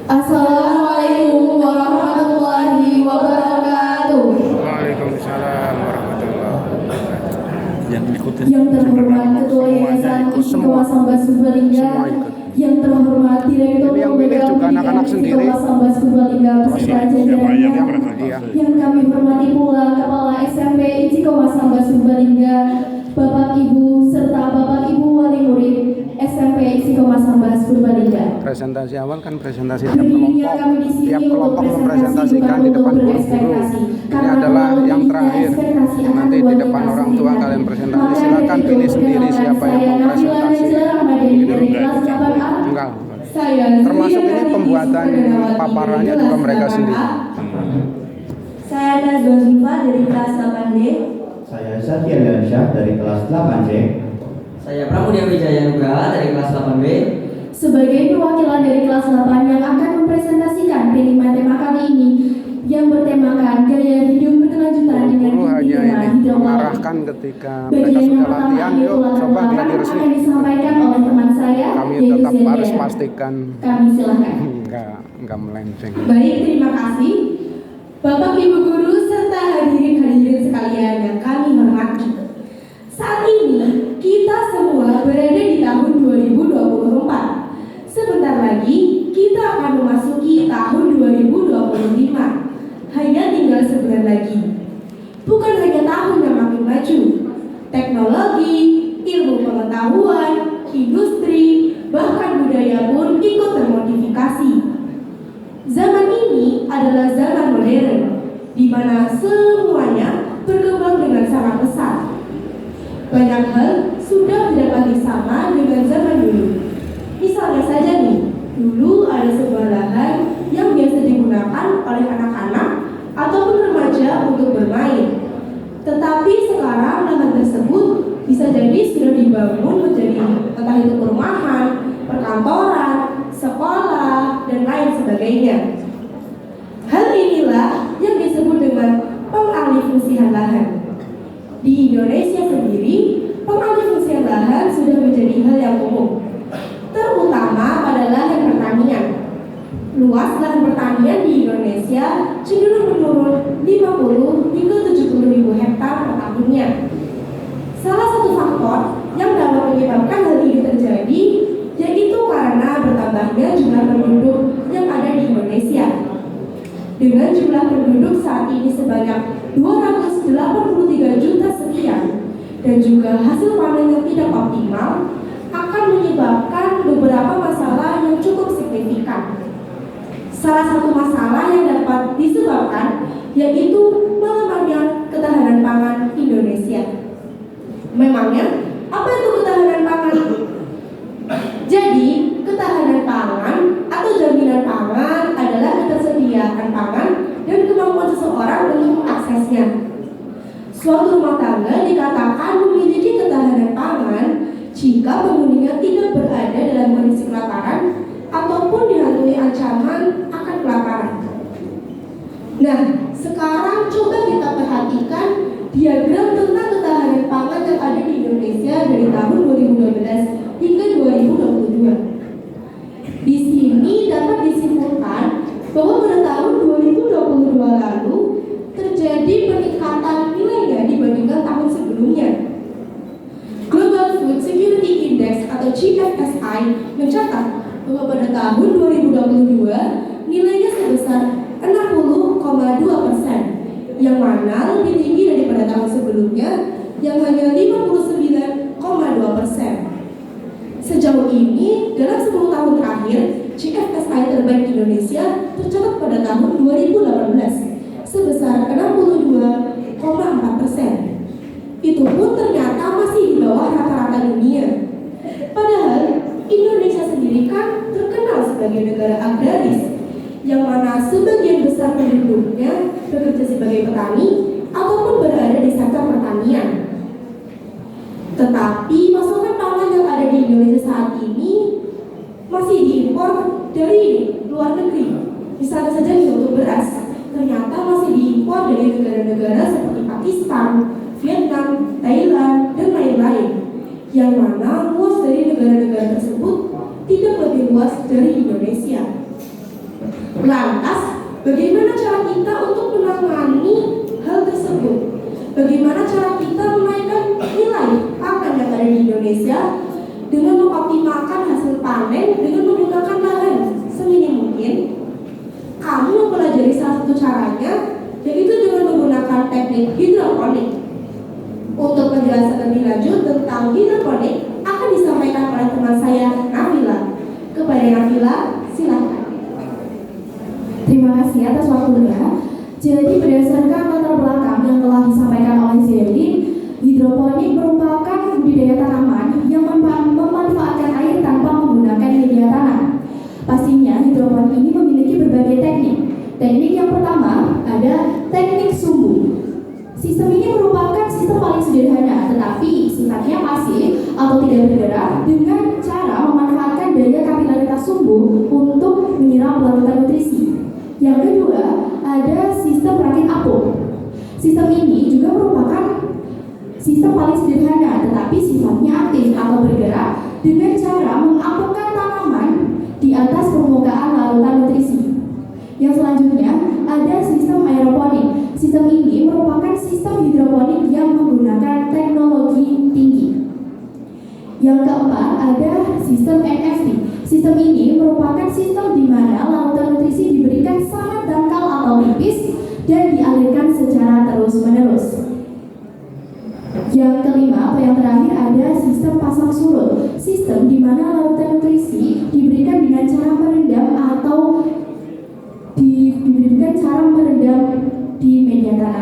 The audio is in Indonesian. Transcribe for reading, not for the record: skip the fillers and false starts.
Assalamualaikum warahmatullahi wabarakatuh. Waalaikumsalam warahmatullahi wabarakatuh. Yang terhormat Ketua Yayasan Istiqomah Sambas Purbalingga, yang terhormat Direktur Lembaga Pendidikan Istiqomah Sambas Purbalingga beserta jajarannya, yang kami hormati pula Kepala SMP Istiqomah Sambas Purbalingga, Bapak Ibu serta Bapak Ibu wali murid SMP Istiqomah Sambas Purbalingga. Presentasi awal kan presentasi tiap kelompok mempresentasikan di depan guru-guru. Ini adalah yang terakhir. Nanti di depan orang tua kalian presentasi. Silakan pilih sendiri siapa yang mau presentasi. Enggak. Termasuk ini pembuatan paparannya juga mereka sendiri. Saya Nazwa Zulfa dari kelas 8D. Saya Satya Gansyah dari kelas 8C. Saya Pramudia Wijaya Nugraha dari kelas 8B. Sebagai perwakilan dari kelas 8 yang akan mempresentasikan pilihan tema kali ini yang bertemakan gaya hidup berkelanjutan dengan hanya ini mengarahkan ketika mereka sudah latihan, yuk coba gladi resmi. Akan disampaikan oleh teman saya. Kami tetap harus pastikan kami silakan. Enggak melenceng. Baik, terima kasih. Bapak Ibu guru serta hadirin sekalian yang kami hormati. Saat ini kita semua berada di tahun 2024. Sebentar lagi kita akan memasuki tahun 2025. Hanya tinggal sebulan lagi. Bukan hanya tahun yang makin maju, teknologi, ilmu pengetahuan, industri, bahkan budaya pun ikut termodifikasi. Zaman ini adalah zaman modern, di mana semuanya berkembang dengan sangat pesat. Banyak hal sudah tidak lagi sama dengan zaman dulu. Misalnya saja nih, dulu ada sebuah lahan yang biasa digunakan oleh anak-anak ataupun remaja untuk bermain. Tetapi sekarang lahan tersebut bisa jadi sudah dibangun menjadi entah itu perumahan, perkantoran, sekolah, dan lain sebagainya. Hal inilah yang disebut dengan pengalihfungsian lahan. Di Indonesia sendiri, pengalihfungsian lahan sudah menjadi hal yang umum, terutama pada lahan pertanian. Luas lahan pertanian di Indonesia cenderung menurun 50 hingga 70 ribu hektar per tahunnya. Salah satu faktor yang dapat menyebabkan hal ini terjadi yaitu karena bertambahnya jumlah penduduk yang ada di Indonesia. Dengan jumlah penduduk saat ini sebanyak 283 juta sekian dan juga hasil panen yang tidak optimal akan menyebabkan beberapa masalah yang cukup signifikan. Salah satu masalah yang dapat disebabkan yaitu melemahnya ketahanan pangan Indonesia. Memangnya apa itu ketahanan pangan? Jadi, ketahanan pangan atau jaminan pangan adalah ketersediaan pangan dan kemampuan seseorang untuk mengaksesnya. Suatu rumah tangga dikatakan memiliki ketahanan pangan jika penghuninya tidak berada dalam kondisi kelaparan ataupun dihantui ancaman akan kelaparan. Nah, sekarang coba kita perhatikan diagram tentang ketahanan pangan yang ada di Indonesia dari tahun 2012 hingga 2022. Di sini dapat disimpulkan bahwa pada tahun 2022 lalu terjadi peningkatan nilainya dibandingkan tahun sebelumnya. Global Food Security Index atau GFSI mencatat bahwa pada tahun 2022 nilainya sebesar 60,2%, yang mana lebih tinggi daripada tahun sebelumnya yang hanya 59,2%. Sejauh ini, dalam 10 tahun terakhir, GFSI terbaik di Indonesia tercatat pada tahun 2018 sebesar 62,4%. Itu pun ternyata masih di bawah rata-rata dunia. Padahal Indonesia sendiri kan terkenal sebagai negara agraris, yang mana sebagian besar penduduknya bekerja sebagai petani ataupun berada di sektor pertanian. Tetapi pasokan pangan yang ada di Indonesia saat ini masih diimpor dari luar negeri. Misalnya saja untuk beras, ternyata masih diimpor dari negara-negara seperti Pakistan, Vietnam, Thailand, dan lain-lain, yang mana luas dari negara-negara tersebut tidak lebih luas dari Indonesia. Lantas, bagaimana cara kita untuk menangani hal tersebut? Bagaimana cara kita menaikkan nilai pakan yang ada di Indonesia dengan mengoptimalkan hasil panen dengan menggunakan lahan seminim mungkin? Kamu mempelajari salah satu caranya, yaitu dengan menggunakan teknik hidroponik. Untuk penjelasan lebih lanjut tentang hidroponik akan disampaikan oleh teman saya, Nabila. Kepada Nabila, silakan. Terima kasih atas waktunya. Jadi berdasarkan latar belakang yang telah disampaikan oleh Zerlin, hidroponik merupakan budidaya tanaman yang memanfaatkan air tanpa menggunakan media tanam. Pastinya hidroponik ini memiliki berbagai teknik. Teknik yang pertama ada teknik sumbu. Sistem ini merupakan sistem paling sederhana, tetapi sifatnya pasif atau tidak bergerak dengan cara memanfaatkan daya kapilaritas sumbu untuk menyerap larutan nutrisi. Yang kedua, ada sistem rakit apung. Sistem ini juga merupakan sistem paling sederhana, tetapi sifatnya aktif atau bergerak dengan cara mengapungkan tanaman di atas permukaan larutan nutrisi. Yang selanjutnya, ada sistem aeroponik. Sistem ini merupakan sistem hidroponik yang menggunakan teknologi tinggi. Yang keempat, ada sistem NFT. Sistem ini merupakan sistem di mana larutan nutrisi diberikan sangat dangkal atau tipis dan dialirkan secara terus-menerus. Yang kelima atau yang terakhir ada sistem pasang surut. Sistem di mana larutan nutrisi diberikan dengan cara merendam atau diberikan cara merendam di media tanam.